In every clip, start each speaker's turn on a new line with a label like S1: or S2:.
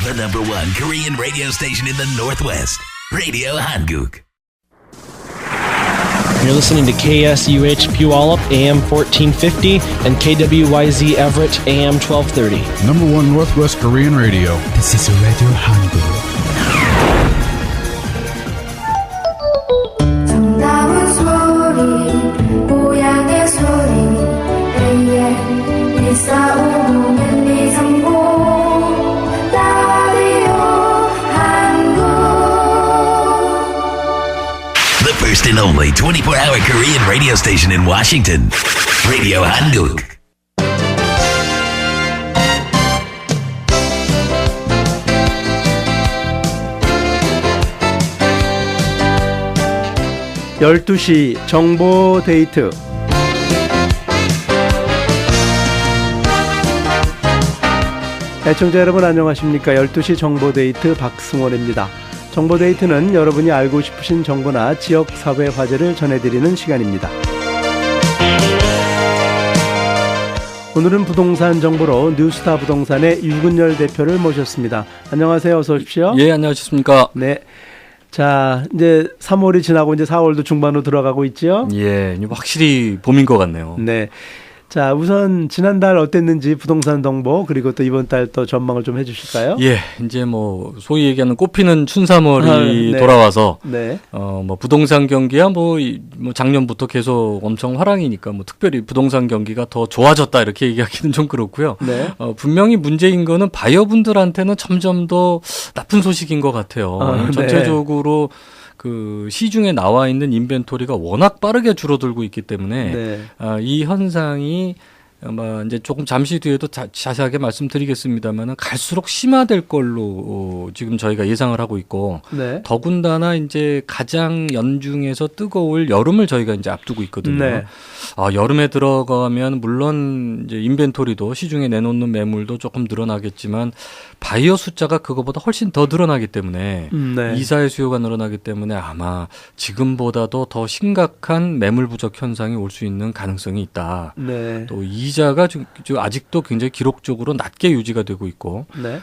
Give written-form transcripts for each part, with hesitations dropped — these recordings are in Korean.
S1: The number one Korean radio station in the Northwest, Radio Hanguk.
S2: You're listening to KSUH Puyallup, AM 1450, and KWYZ Everett, AM 1230.
S3: Number one Northwest Korean radio.
S4: This is Radio Hanguk.
S5: 정다운 소리, 고향의 소리, AM 1450 1230 라디오 한국.
S1: The first and only 24-hour Korean radio station in Washington, Radio Hanguk.
S6: (12시) 정보 데이트. 애청자 여러분 안녕하십니까? 12시 정보 데이트 박승원입니다. 정보 데이트는 여러분이 알고 싶으신 정보나 지역 사회 화제를 전해드리는 시간입니다. 오늘은 부동산 정보로 뉴스타 부동산의 유근열 대표를 모셨습니다. 안녕하세요. 어서 오십시오.
S7: 예, 안녕하십니까?
S6: 네. 자, 이제 3월이 지나고 이제 4월도 중반으로 들어가고 있죠?
S7: 예, 확실히 봄인 것 같네요.
S6: 네. 자, 우선 지난달 어땠는지 부동산 정보 그리고 또 이번 달 또 전망을 좀 해주실까요?
S7: 예, 이제 뭐 소위 얘기하는 꽃피는 춘삼월이
S6: 네.
S7: 돌아와서
S6: 네.
S7: 뭐 부동산 경기야 뭐 작년부터 계속 엄청 화랑이니까 뭐 특별히 부동산 경기가 더 좋아졌다 이렇게 얘기하기는 좀 그렇고요.
S6: 네.
S7: 분명히 문제인 거는 바이어분들한테는 점점 더 나쁜 소식인 것 같아요.
S6: 네.
S7: 전체적으로 그 시중에 나와 있는 인벤토리가 워낙 빠르게 줄어들고 있기 때문에
S6: 네.
S7: 이 현상이 아마 이제 조금 잠시 뒤에도 자세하게 말씀드리겠습니다만은 갈수록 심화될 걸로 지금 저희가 예상을 하고 있고
S6: 네.
S7: 더군다나 이제 가장 연중에서 뜨거울 여름을 저희가 이제 앞두고 있거든요.
S6: 네.
S7: 여름에 들어가면 물론 이제 인벤토리도 시중에 내놓는 매물도 조금 늘어나겠지만 바이어 숫자가 그거보다 훨씬 더 늘어나기 때문에
S6: 네.
S7: 이사의 수요가 늘어나기 때문에 아마 지금보다도 더 심각한 매물 부족 현상이 올 수 있는 가능성이 있다.
S6: 네.
S7: 또 이자가 아직도 굉장히 기록적으로 낮게 유지가 되고 있고
S6: 네.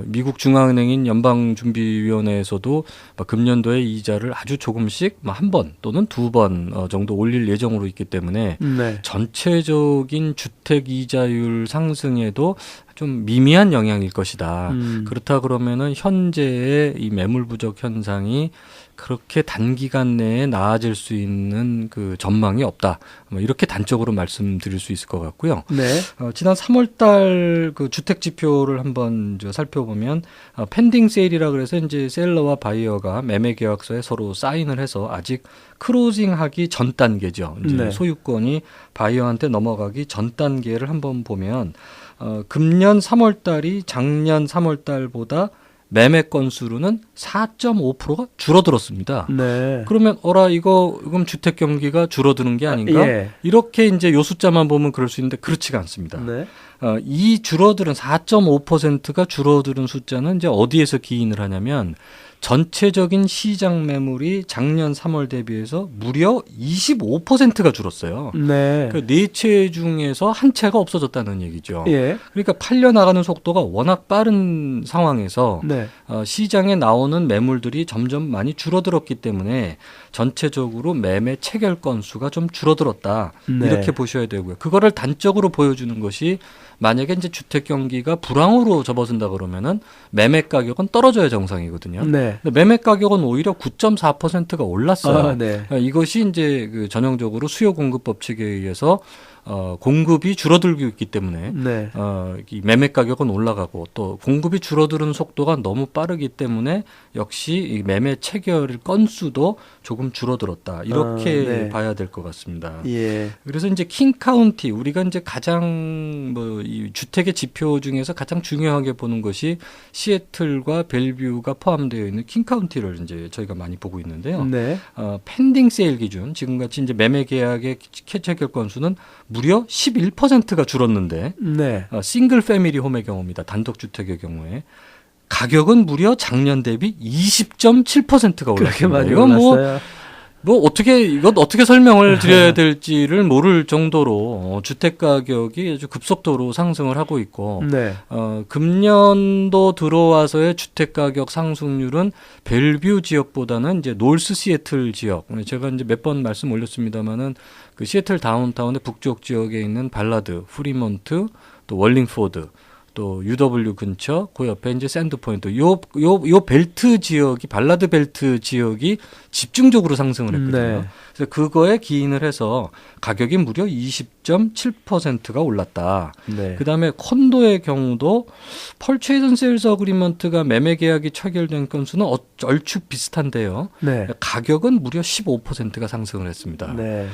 S7: 미국 중앙은행인 연방준비위원회에서도 금년도에 이자를 아주 조금씩 한 번 또는 두 번 정도 올릴 예정으로 있기 때문에
S6: 네.
S7: 전체적인 주택 이자율 상승에도 좀 미미한 영향일 것이다. 그렇다 그러면은 현재의 이 매물 부족 현상이 그렇게 단기간 내에 나아질 수 있는 그 전망이 없다. 이렇게 단적으로 말씀드릴 수 있을 것 같고요.
S6: 네.
S7: 지난 3월달 그 주택 지표를 한번 살펴보면 펜딩 세일이라 그래서 이제 셀러와 바이어가 매매 계약서에 서로 사인을 해서 아직 클로징하기 전 단계죠. 이제
S6: 네.
S7: 소유권이 바이어한테 넘어가기 전 단계를 한번 보면 금년 3월달이 작년 3월달보다 매매 건수로는 4.5%가 줄어들었습니다.
S6: 네.
S7: 그러면 이건 주택 경기가 줄어드는 게 아닌가?
S6: 예.
S7: 이렇게 이제 요 숫자만 보면 그럴 수 있는데 그렇지가 않습니다.
S6: 네.
S7: 이 줄어드는 4.5%가 줄어드는 숫자는 이제 어디에서 기인을 하냐면 전체적인 시장 매물이 작년 3월 대비해서 무려 25%가 줄었어요.
S6: 네.
S7: 그 네 채 중에서 한 채가 없어졌다는 얘기죠.
S6: 예.
S7: 그러니까 팔려 나가는 속도가 워낙 빠른 상황에서
S6: 네.
S7: 시장에 나오는 매물들이 점점 많이 줄어들었기 때문에 전체적으로 매매 체결 건수가 좀 줄어들었다.
S6: 네.
S7: 이렇게 보셔야 되고요. 그거를 단적으로 보여주는 것이 만약에 이제 주택 경기가 불황으로 접어든다 그러면은 매매 가격은 떨어져야 정상이거든요.
S6: 네.
S7: 근데 매매 가격은 오히려 9.4%가 올랐어요.
S6: 네.
S7: 이것이 이제 그 전형적으로 수요 공급 법칙에 의해서 공급이 줄어들고 있기 때문에
S6: 네.
S7: 이 매매 가격은 올라가고 또 공급이 줄어드는 속도가 너무 빠르기 때문에 역시 이 매매 체결 건수도 조금 줄어들었다. 이렇게
S6: 네.
S7: 봐야 될 것 같습니다.
S6: 예.
S7: 그래서 이제 킹 카운티 우리가 이제 가장 이 주택의 지표 중에서 가장 중요하게 보는 것이 시애틀과 벨뷰가 포함되어 있는 킹 카운티를 이제 저희가 많이 보고 있는데요.
S6: 네.
S7: 펜딩 세일 기준 지금같이 이제 매매 계약의 체결 건수는 무려 11%가 줄었는데
S6: 네.
S7: 싱글 패밀리 홈의 경우입니다. 단독 주택의 경우에 가격은 무려 작년 대비 20.7%가
S6: 그렇게
S7: 올랐습니다.
S6: 많이
S7: 이건
S6: 올랐어요.
S7: 뭐 이건 어떻게 설명을 드려야 될지를 모를 정도로 주택 가격이 아주 급속도로 상승을 하고 있고,
S6: 네.
S7: 금년도 들어와서의 주택 가격 상승률은 벨뷰 지역보다는 이제 노스 시애틀 지역, 제가 이제 몇 번 말씀 올렸습니다만은 그 시애틀 다운타운의 북쪽 지역에 있는 발라드, 프리몬트, 또 월링포드, 또 UW 근처, 그 옆에 이제 샌드포인트, 요 벨트 지역이, 발라드 벨트 지역이 집중적으로 상승을 했거든요.
S6: 네.
S7: 그래서 그거에 기인을 해서 가격이 무려 20.7%가 올랐다.
S6: 네.
S7: 그 다음에 콘도의 경우도 펄체이전 세일즈 어그리먼트가 매매 계약이 체결된 건수는 얼추 비슷한데요.
S6: 네.
S7: 가격은 무려 15%가 상승을 했습니다.
S6: 네.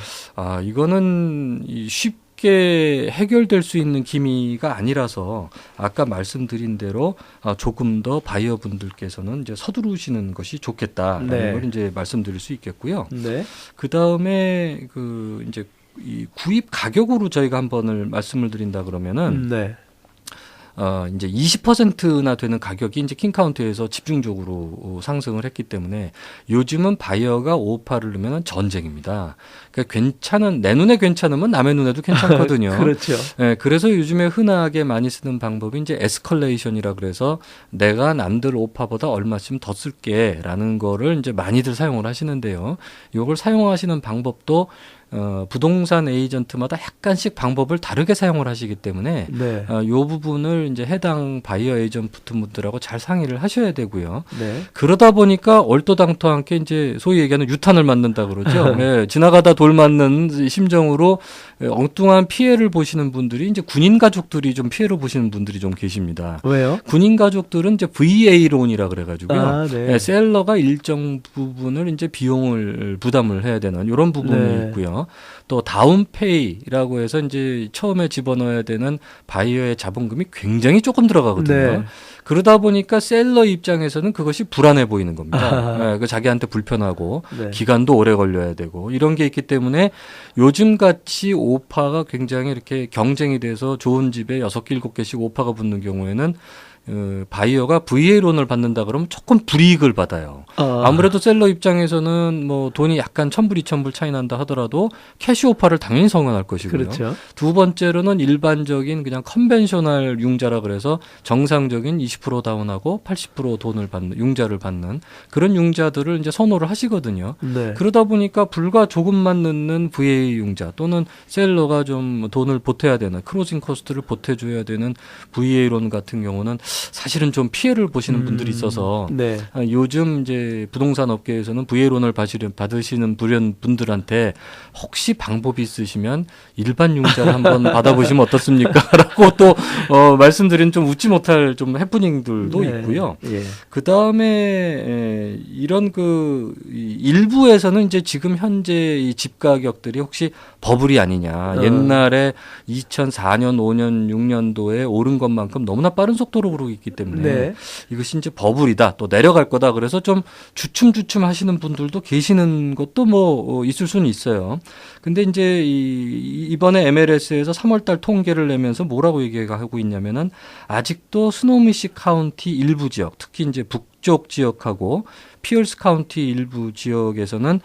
S7: 이거는 쉽게 해결될 수 있는 기미가 아니라서 아까 말씀드린 대로 조금 더 바이어분들께서는 이제 서두르시는 것이 좋겠다라는
S6: 네.
S7: 걸 이제 말씀드릴 수 있겠고요.
S6: 네.
S7: 그 다음에 이제 이 구입 가격으로 저희가 한번을 말씀을 드린다 그러면은
S6: 네.
S7: 이제 20%나 되는 가격이 이제 킹카운티에서 집중적으로 상승을 했기 때문에 요즘은 바이어가 5억을 넣으면 전쟁입니다. 그러니까 내 눈에 괜찮으면 남의 눈에도 괜찮거든요.
S6: 그렇죠.
S7: 네, 그래서 요즘에 흔하게 많이 쓰는 방법이 이제 에스컬레이션이라 그래서 내가 남들 오파보다 얼마쯤 더 쓸게라는 거를 이제 많이들 사용을 하시는데요. 이걸 사용하시는 방법도 부동산 에이전트마다 약간씩 방법을 다르게 사용을 하시기 때문에
S6: 네.
S7: 이 부분을 이제 해당 바이어 에이전트 분들하고 잘 상의를 하셔야 되고요.
S6: 네.
S7: 그러다 보니까 얼토당토하게 이제 소위 얘기하는 유탄을 맞는다 그러죠. 네, 지나가다 돌 맞는 심정으로 엉뚱한 피해를 보시는 분들이 이제 군인 가족들이 좀 피해를 보시는 분들이 좀 계십니다.
S6: 왜요?
S7: 군인 가족들은 이제 VA론이라 그래가지고요.
S6: 네.
S7: 네, 셀러가 일정 부분을 이제 비용을 부담을 해야 되는 이런 부분이
S6: 네.
S7: 있고요. 또 다운페이라고 해서 이제 처음에 집어넣어야 되는 바이어의 자본금이 굉장히 조금 들어가거든요.
S6: 네.
S7: 그러다 보니까 셀러 입장에서는 그것이 불안해 보이는 겁니다. 네, 그 자기한테 불편하고
S6: 네.
S7: 기간도 오래 걸려야 되고 이런 게 있기 때문에 요즘 같이 오파가 굉장히 이렇게 경쟁이 돼서 좋은 집에 6개, 7개씩 오파가 붙는 경우에는 바이어가 VA론을 받는다 그러면 조금 불이익을 받아요. 아무래도 셀러 입장에서는 뭐 돈이 약간 1,000불, 2,000불 차이 난다 하더라도 캐시 오파를 당연히 성행할 것이고요.
S6: 그렇죠.
S7: 두 번째로는 일반적인 그냥 컨벤셔널 융자라 그래서 정상적인 20% 다운하고 80% 돈을 받는 융자를 받는 그런 융자들을 이제 선호를 하시거든요.
S6: 네.
S7: 그러다 보니까 불과 조금만 넣는 VA 융자 또는 셀러가 좀 돈을 보태야 되는 크로징 코스트를 보태줘야 되는 VA론 같은 경우는 사실은 좀 피해를 보시는 분들이 있어서
S6: 네.
S7: 요즘 이제 부동산 업계에서는 VA론을 받으시는 분들한테 혹시 방법이 있으시면 일반 융자를 한번 받아보시면 어떻습니까? 라고 또 말씀드린 좀 웃지 못할 좀 해프닝들도
S6: 네.
S7: 있고요.
S6: 예.
S7: 그 다음에 이런 일부에서는 이제 지금 현재 이 집 가격들이 혹시 버블이 아니냐. 옛날에 2004년, 5년, 6년도에 오른 것만큼 너무나 빠른 속도로 오르고 있기 때문에
S6: 네.
S7: 이것이 이제 버블이다. 또 내려갈 거다. 그래서 좀 주춤주춤 하시는 분들도 계시는 것도 뭐 있을 수는 있어요. 근데 이제 이번에 MLS에서 3월달 통계를 내면서 뭐라고 얘기하고 있냐면은 아직도 스노미시 카운티 일부 지역, 특히 이제 북쪽 지역하고 피어스 카운티 일부 지역에서는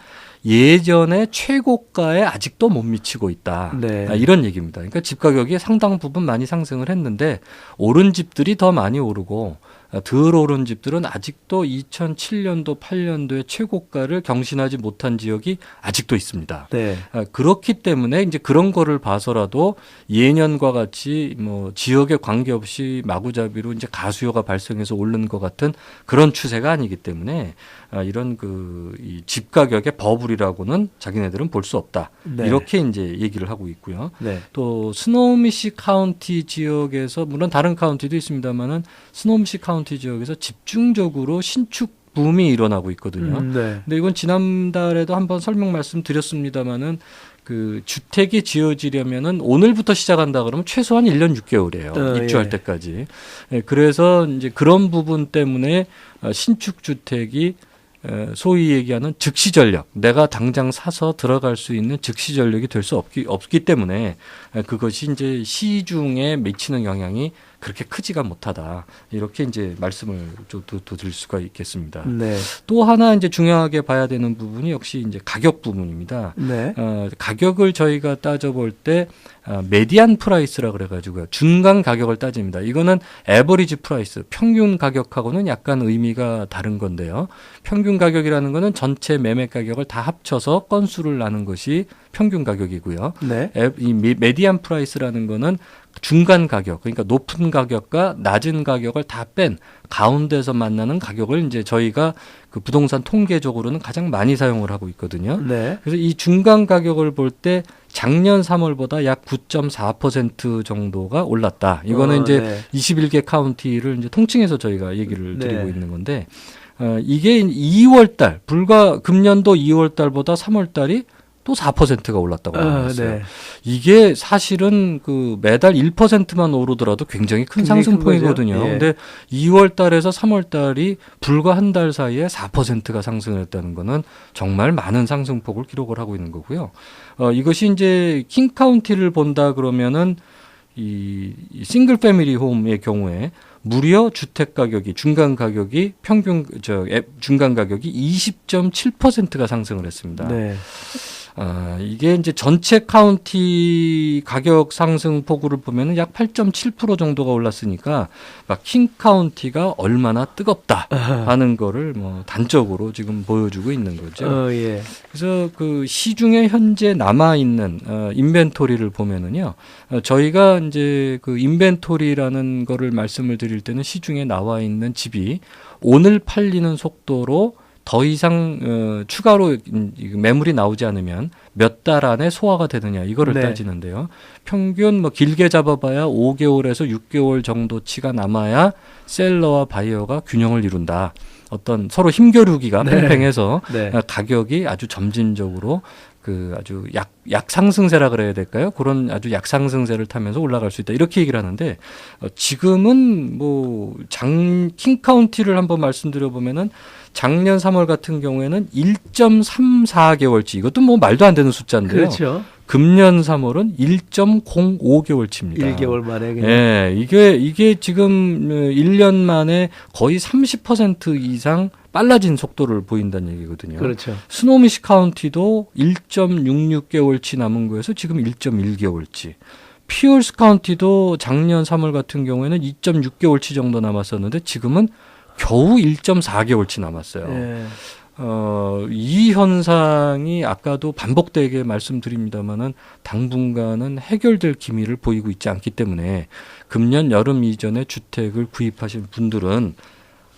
S7: 예전에 최고가에 아직도 못 미치고 있다.
S6: 네.
S7: 이런 얘기입니다. 그러니까 집 가격이 상당 부분 많이 상승을 했는데 오른 집들이 더 많이 오르고 덜 오른 집들은 아직도 2007년도, 8년도의 최고가를 경신하지 못한 지역이 아직도 있습니다.
S6: 네.
S7: 그렇기 때문에 이제 그런 거를 봐서라도 예년과 같이 뭐 지역에 관계없이 마구잡이로 이제 가수요가 발생해서 오르는 것 같은 그런 추세가 아니기 때문에 이런 이 집 가격의 버블이라고는 자기네들은 볼 수 없다.
S6: 네.
S7: 이렇게 이제 얘기를 하고 있고요.
S6: 네.
S7: 또 스노미시 카운티 지역에서 물론 다른 카운티도 있습니다만은 스노미시 카운티 지역에서 집중적으로 신축 붐이 일어나고 있거든요.
S6: 네.
S7: 근데 이건 지난달에도 한번 설명 말씀드렸습니다만은 그 주택이 지어지려면은 오늘부터 시작한다 그러면 최소한 1년 6개월이에요. 입주할
S6: 예.
S7: 때까지. 예, 그래서 이제 그런 부분 때문에 신축 주택이 소위 얘기하는 즉시 전력, 내가 당장 사서 들어갈 수 있는 즉시 전력이 될 수 없기 때문에 그것이 이제 시중에 미치는 영향이 그렇게 크지가 못하다. 이렇게 이제 말씀을 좀 드릴 수가 있겠습니다.
S6: 네.
S7: 또 하나 이제 중요하게 봐야 되는 부분이 역시 이제 가격 부분입니다.
S6: 네.
S7: 가격을 저희가 따져볼 때 메디안 프라이스라 그래가지고요. 중간 가격을 따집니다. 이거는 에버리지 프라이스, 평균 가격하고는 약간 의미가 다른 건데요. 평균 가격이라는 거는 전체 매매 가격을 다 합쳐서 건수를 나눈 것이 평균 가격이고요.
S6: 네.
S7: 이 메디안 프라이스라는 거는 중간 가격, 그러니까 높은 가격과 낮은 가격을 다 뺀 가운데서 만나는 가격을 이제 저희가 그 부동산 통계적으로는 가장 많이 사용을 하고 있거든요.
S6: 네.
S7: 그래서 이 중간 가격을 볼 때 작년 3월보다 약 9.4% 정도가 올랐다. 이거는 이제
S6: 네.
S7: 21개 카운티를 이제 통칭해서 저희가 얘기를 드리고
S6: 네.
S7: 있는 건데, 이게 2월 달, 불과 금년도 2월 달보다 3월 달이 또 4%가 올랐다고 나왔어요.
S6: 네.
S7: 이게 사실은 그 매달 1%만 오르더라도 굉장히 큰
S6: 굉장히 큰
S7: 상승폭이거든요.
S6: 거죠. 예.
S7: 근데 2월 달에서 3월 달이 불과 한 달 사이에 4%가 상승을 했다는 거는 정말 많은 상승폭을 기록을 하고 있는 거고요. 이것이 이제 킹 카운티를 본다 그러면은 이 싱글 패밀리 홈의 경우에 무려 주택 가격이 중간 가격이 중간 가격이 20.7%가 상승을 했습니다.
S6: 네.
S7: 이게 이제 전체 카운티 가격 상승 폭우를 보면은 약 8.7% 정도가 올랐으니까 막 킹 카운티가 얼마나 뜨겁다 하는 거를 뭐 단적으로 지금 보여주고 있는 거죠.
S6: 예.
S7: 그래서 그 시중에 현재 남아 있는 인벤토리를 보면은요, 저희가 이제 그 인벤토리라는 거를 말씀을 드릴 때는 시중에 나와 있는 집이 오늘 팔리는 속도로 더 이상 추가로 매물이 나오지 않으면 몇 달 안에 소화가 되느냐 이거를
S6: 네.
S7: 따지는데요. 평균 뭐 길게 잡아봐야 5개월에서 6개월 정도치가 남아야 셀러와 바이어가 균형을 이룬다. 어떤 서로 힘겨루기가
S6: 네.
S7: 팽팽해서
S6: 네.
S7: 가격이 아주 점진적으로 그 아주 약상승세라 그래야 될까요? 그런 아주 약상승세를 타면서 올라갈 수 있다. 이렇게 얘기를 하는데 지금은 뭐 킹 카운티를 한번 말씀드려 보면은 작년 3월 같은 경우에는 1.34개월치 이것도 뭐 말도 안 되는 숫자인데요.
S6: 그렇죠.
S7: 금년 3월은 1.05개월치입니다.
S6: 1개월 만에 그냥.
S7: 예, 이게 지금 1년 만에 거의 30% 이상 빨라진 속도를 보인다는 얘기거든요.
S6: 그렇죠.
S7: 스노미시 카운티도 1.66개월치 남은 거에서 지금 1.1개월치. 피어스 카운티도 작년 3월 같은 경우에는 2.6개월치 정도 남았었는데 지금은 겨우 1.4개월치 남았어요.
S6: 예.
S7: 이 현상이 아까도 반복되게 말씀드립니다만은 당분간은 해결될 기미를 보이고 있지 않기 때문에 금년 여름 이전에 주택을 구입하신 분들은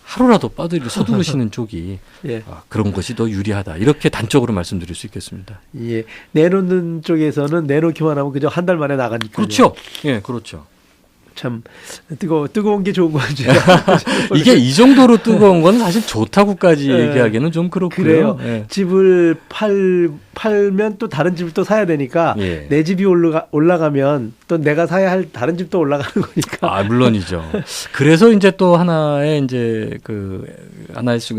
S7: 하루라도 빠들이 서두르시는 쪽이
S6: 예.
S7: 그런 것이 더 유리하다. 이렇게 단적으로 말씀드릴 수 있겠습니다.
S6: 예. 내놓는 쪽에서는 내놓기만 하면 그저 한 달 만에 나가니까.
S7: 그렇죠. 예, 그렇죠.
S6: 참 뜨거운 게 좋은 건지.
S7: 이게 이 정도로 뜨거운 건 사실 좋다고까지
S6: 예.
S7: 얘기하기는 좀 그렇고요.
S6: 그래요.
S7: 예.
S6: 집을 팔면 또 다른 집을 또 사야 되니까
S7: 예.
S6: 내 집이 올라가면 또 내가 사야 할 다른 집도 올라가는 거니까.
S7: 물론이죠. 그래서 이제 또 하나의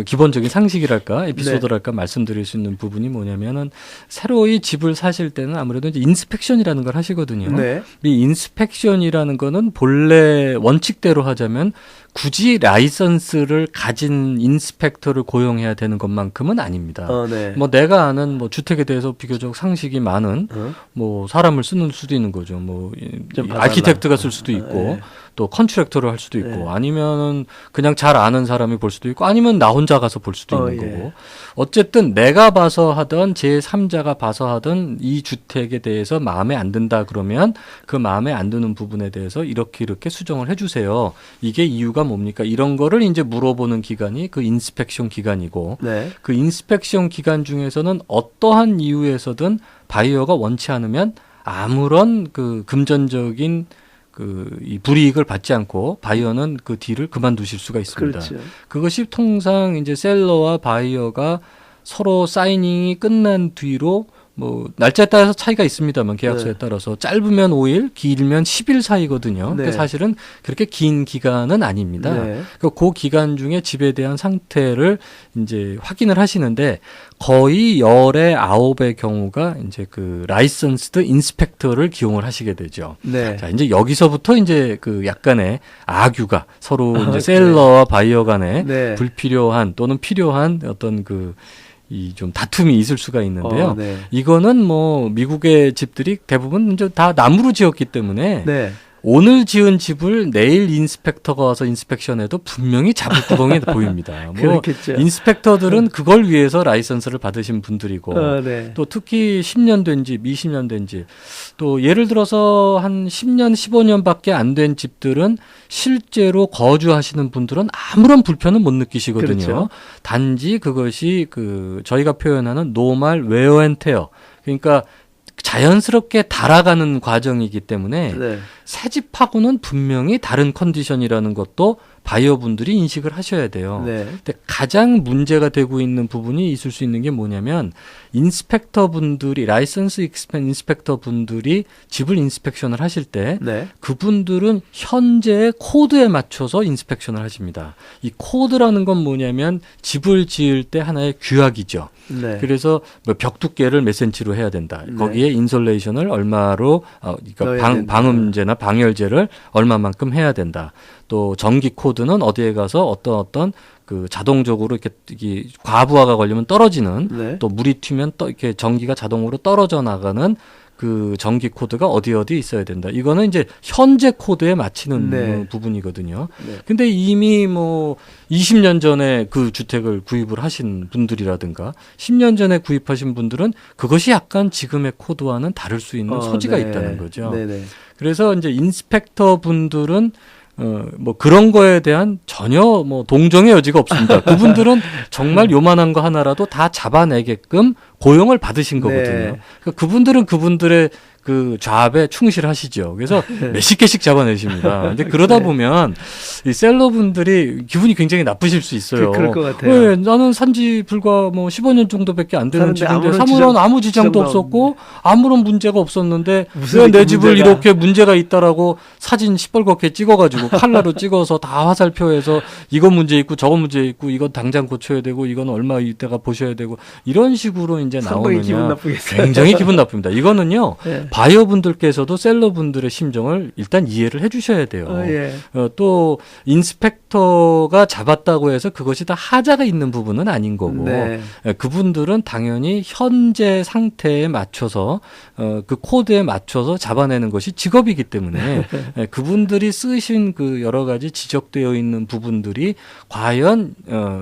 S7: 기본적인 상식이랄까 에피소드랄까 말씀드릴 수 있는 부분이 뭐냐면은 새로이 집을 사실 때는 아무래도 이제 인스펙션이라는 걸 하시거든요.
S6: 네.
S7: 이 인스펙션이라는 거는 본래 원칙대로 하자면 굳이 라이선스를 가진 인스펙터를 고용해야 되는 것만큼은 아닙니다.
S6: 네.
S7: 뭐 내가 아는 뭐 주택에 대해서 비교적 상식이 많은 뭐 사람을 쓰는 수도 있는 거죠. 뭐
S6: 좀
S7: 아키텍트가 쓸 수도 있고
S6: 네.
S7: 또 컨트랙터를 할 수도 있고
S6: 네.
S7: 아니면은 그냥 잘 아는 사람이 볼 수도 있고 아니면 나 혼자 가서 볼 수도 있는
S6: 예.
S7: 거고 어쨌든 내가 봐서 하던 제3자가 봐서 하던 이 주택에 대해서 마음에 안 든다 그러면 그 마음에 안 드는 부분에 대해서 이렇게 수정을 해주세요. 이게 이유가 뭡니까? 이런 거를 이제 물어보는 기간이 그 인스펙션 기간이고
S6: 네.
S7: 그 인스펙션 기간 중에서는 어떠한 이유에서든 바이어가 원치 않으면 아무런 그 금전적인 이 불이익을 받지 않고 바이어는 그 딜을 그만두실 수가 있습니다.
S6: 그렇죠.
S7: 그것이 통상 이제 셀러와 바이어가 서로 사이닝이 끝난 뒤로 뭐 날짜에 따라서 차이가 있습니다만 계약서에 따라서 짧으면 5일, 길면 10일 사이거든요. 그러니까 사실은 그렇게 긴 기간은 아닙니다. 그 기간 중에 집에 대한 상태를 이제 확인을 하시는데 거의 10에 9의 경우가 이제 그 라이선스드 인스펙터를 기용을 하시게 되죠. 자, 이제 여기서부터 이제 그 약간의 악유가 서로 이제 셀러와 바이어 간에 불필요한 또는 필요한 어떤 이 좀 다툼이 있을 수가 있는데요. 이거는 뭐 미국의 집들이 대부분 이제 다 나무로 지었기 때문에 오늘 지은 집을 내일 인스펙터가 와서 인스펙션해도 분명히 잡을 구멍이 보입니다. 뭐 인스펙터들은 그걸 위해서 라이선스를 받으신 분들이고 또 특히 10년 된 집, 20년 된 집, 또 예를 들어서 한 10년, 15년밖에 안 된 집들은 실제로 거주하시는 분들은 아무런 불편은 못 느끼시거든요. 단지 그것이 저희가 표현하는 노멀 웨어 앤 테어, 그러니까 자연스럽게 달아가는 과정이기 때문에 새 집하고는 분명히 다른 컨디션이라는 것도 바이어분들이 인식을 하셔야 돼요. 근데 가장 문제가 되고 있는 부분이 있을 수 있는 게 뭐냐면 인스펙터 분들이 라이선스 인스펙터 분들이 집을 인스펙션을 하실 때 그분들은 현재의 코드에 맞춰서 인스펙션을 하십니다. 이 코드라는 건 뭐냐면 집을 지을 때 하나의 규약이죠. 그래서 뭐 벽 두께를 몇 센치로 해야 된다. 거기에 인솔레이션을 얼마로 그러니까 방음제나 방열제를 얼마만큼 해야 된다. 또 전기 코드는 어디에 가서 어떤 그 자동적으로 이렇게 과부하가 걸리면 떨어지는 또 물이 튀면 이렇게 전기가 자동으로 떨어져 나가는 그 전기 코드가 어디 있어야 된다. 이거는 이제 현재 코드에 맞추는 부분이거든요. 근데 이미 뭐 20년 전에 그 주택을 구입을 하신 분들이라든가 10년 전에 구입하신 분들은 그것이 약간 지금의 코드와는 다를 수 있는 소지가 있다는 거죠. 그래서 이제 인스펙터 분들은 뭐 그런 거에 대한 전혀 뭐 동정의 여지가 없습니다. 그분들은 정말 요만한 거 하나라도 다 잡아내게끔 고용을 받으신 거거든요. 그러니까 그분들은 그분들의 그 잡에 충실하시죠. 그래서 몇십 개씩 잡아내십니다. 근데 그러다 보면 이 셀러분들이 기분이 굉장히 나쁘실 수 있어요.
S6: 그럴 것 같아요.
S7: 왜 나는 산지 불과 뭐 15년 정도밖에 안 되는 집인데 아무 지장도 없었고 아무런 문제가 없었는데 왜 내 집을 이렇게 문제가 있다라고 사진 시뻘겋게 찍어가지고 칼라로 찍어서 다 화살표해서 이건 문제 있고 저건 문제 있고 이건 당장 고쳐야 되고 이건 얼마 이따가 보셔야 되고 이런 식으로 이제 나오느냐 굉장히 기분 나쁩니다. 이거는요. 바이어분들께서도 셀러분들의 심정을 일단 이해를 해주셔야 돼요. 또 인스펙터가 잡았다고 해서 그것이 다 하자가 있는 부분은 아닌 거고 그분들은 당연히 현재 상태에 맞춰서 그 코드에 맞춰서 잡아내는 것이 직업이기 때문에 그분들이 쓰신 그 여러 가지 지적되어 있는 부분들이 과연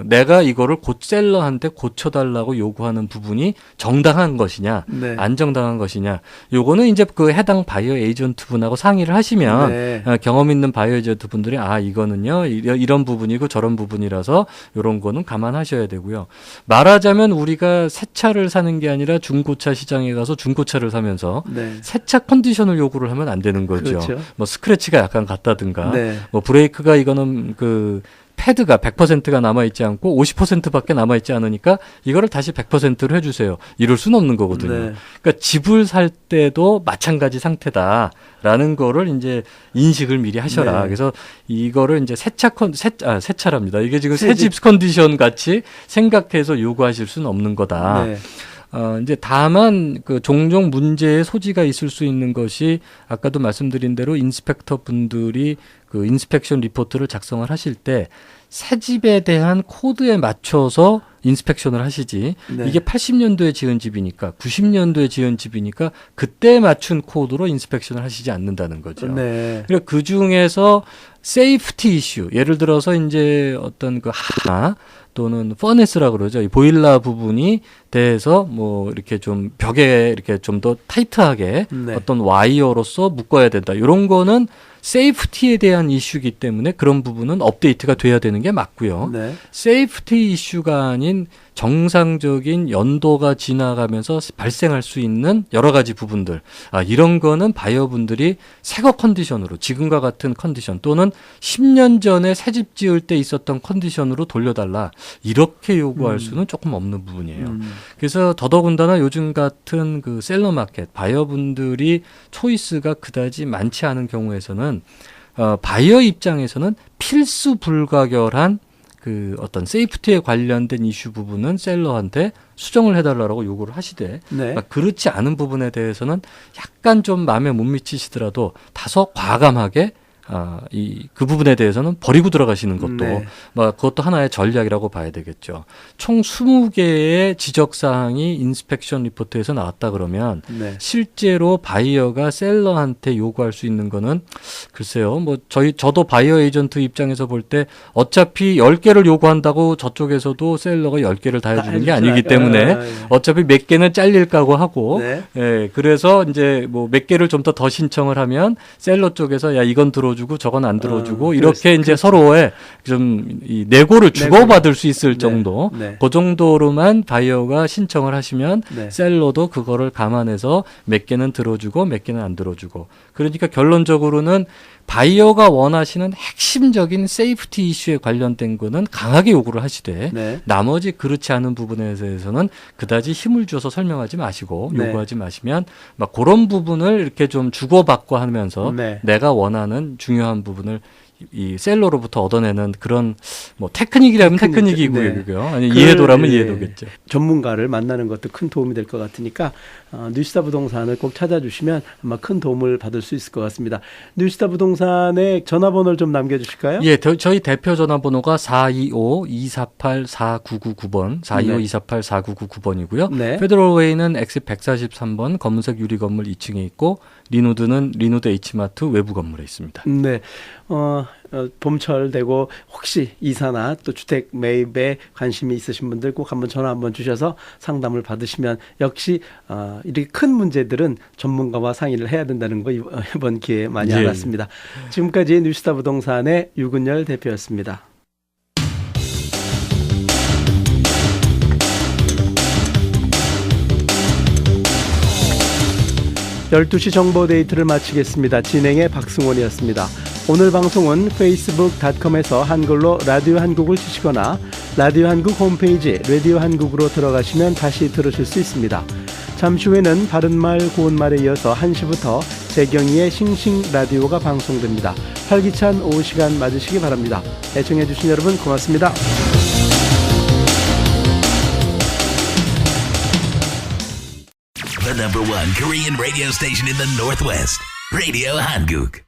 S7: 내가 이거를 셀러한테 고쳐달라고 요구하는 부분이 정당한 것이냐 안 정당한 것이냐 요거는 이제 그 해당 바이어 에이전트 분하고 상의를 하시면 경험 있는 바이어 에이전트 분들이 이거는요 이런 부분이고 저런 부분이라서 이런 거는 감안하셔야 되고요. 말하자면 우리가 새 차를 사는 게 아니라 중고차 시장에 가서 중고차를 사면서 새 차 컨디션을 요구를 하면 안 되는 거죠. 뭐 스크래치가 약간 같다든가 뭐 브레이크가 이거는 그 패드가 100%가 남아있지 않고 50%밖에 남아있지 않으니까 이거를 다시 100%로 해주세요. 이럴 수는 없는 거거든요. 그러니까 집을 살 때도 마찬가지 상태다라는 거를 이제 인식을 미리 하셔라. 그래서 이거를 이제 새차랍니다. 이게 지금 새 집 컨디션 같이 생각해서 요구하실 수는 없는 거다. 이제 다만 그 종종 문제의 소지가 있을 수 있는 것이 아까도 말씀드린 대로 인스펙터 분들이 그 인스펙션 리포트를 작성을 하실 때 새 집에 대한 코드에 맞춰서 인스펙션을 하시지 이게 80년도에 지은 집이니까 90년도에 지은 집이니까 그때 맞춘 코드로 인스펙션을 하시지 않는다는 거죠. 그러니까 그 중에서 세이프티 이슈 예를 들어서 이제 어떤 그 하나 또는 퍼네스라고 그러죠. 이 보일러 부분이 대해서 뭐 이렇게 좀 벽에 이렇게 좀 더 타이트하게 어떤 와이어로서 묶어야 된다. 이런 거는 세이프티에 대한 이슈이기 때문에 그런 부분은 업데이트가 돼야 되는 게 맞고요. 세이프티 이슈가 아닌 정상적인 연도가 지나가면서 발생할 수 있는 여러 가지 부분들, 이런 거는 바이어분들이 새거 컨디션으로 지금과 같은 컨디션 또는 10년 전에 새집 지을 때 있었던 컨디션으로 돌려달라 이렇게 요구할 수는 조금 없는 부분이에요. 그래서 더더군다나 요즘 같은 그 셀러 마켓 바이어분들이 초이스가 그다지 많지 않은 경우에서는 바이어 입장에서는 필수 불가결한 그 어떤 세이프티에 관련된 이슈 부분은 셀러한테 수정을 해달라고 요구를 하시되 그러니까 그렇지 않은 부분에 대해서는 약간 좀 마음에 못 미치시더라도 다소 과감하게 그 부분에 대해서는 버리고 들어가시는 것도 그것도 하나의 전략이라고 봐야 되겠죠. 총 20개의 지적사항이 인스펙션 리포트에서 나왔다 그러면 실제로 바이어가 셀러한테 요구할 수 있는 거는 글쎄요. 저도 바이어 에이전트 입장에서 볼 때 어차피 10개를 요구한다고 저쪽에서도 셀러가 10개를 다 해주는 게 아니기 때문에 어차피 몇 개는 잘릴 까고 하고 그래서 이제 몇 개를 좀 더 신청을 하면 셀러 쪽에서 야 이건 들어주고 저건 안 들어주고 이렇게 이제 서로의 좀 이 내고를 주고받을 수 있을 정도 그 정도로만 바이어가 신청을 하시면 셀러도 그거를 감안해서 몇 개는 들어주고 몇 개는 안 들어주고 그러니까 결론적으로는 바이어가 원하시는 핵심적인 세이프티 이슈에 관련된 거는 강하게 요구를 하시되 나머지 그렇지 않은 부분에 대해서는 그다지 힘을 줘서 설명하지 마시고 요구하지 마시면 막 그런 부분을 이렇게 좀 주고받고 하면서 내가 원하는 중요한 부분을 이 셀러로부터 얻어내는 그런 테크닉이라면 테크닉이고요. 아니 이해도라면 이해도겠죠.
S6: 전문가를 만나는 것도 큰 도움이 될 것 같으니까 뉴스타 부동산을 꼭 찾아주시면 아마 큰 도움을 받을 수 있을 것 같습니다. 뉴스타 부동산의 전화번호를 좀 남겨주실까요?
S7: 예, 저희 대표 전화번호가 425-248-4999번, 425-248-4999번이고요. 페더럴웨이는 엑스 143번 검은색 유리 건물 2층에 있고 리노드는 리노드 H마트 외부 건물에 있습니다.
S6: 네. 봄철 되고 혹시 이사나 또 주택 매입에 관심이 있으신 분들 꼭 한번 전화 한번 주셔서 상담을 받으시면 역시 이렇게 큰 문제들은 전문가와 상의를 해야 된다는 거 이번 기회에 많이 알았습니다. 지금까지 뉴스타 부동산의 유근열 대표였습니다. 12시 정보 데이트를 마치겠습니다. 진행의 박승원이었습니다. 오늘 방송은 facebook.com에서 한글로 라디오 한국을 치시거나 라디오 한국 홈페이지 라디오 한국으로 들어가시면 다시 들으실 수 있습니다. 잠시 후에는 바른말 고운말에 이어서 1시부터 재경이의 싱싱 라디오가 방송됩니다. 활기찬 오후 시간 맞으시기 바랍니다. 애청해 주신 여러분 고맙습니다.
S1: The #1 Korean radio station in the Northwest, Radio Hanguk.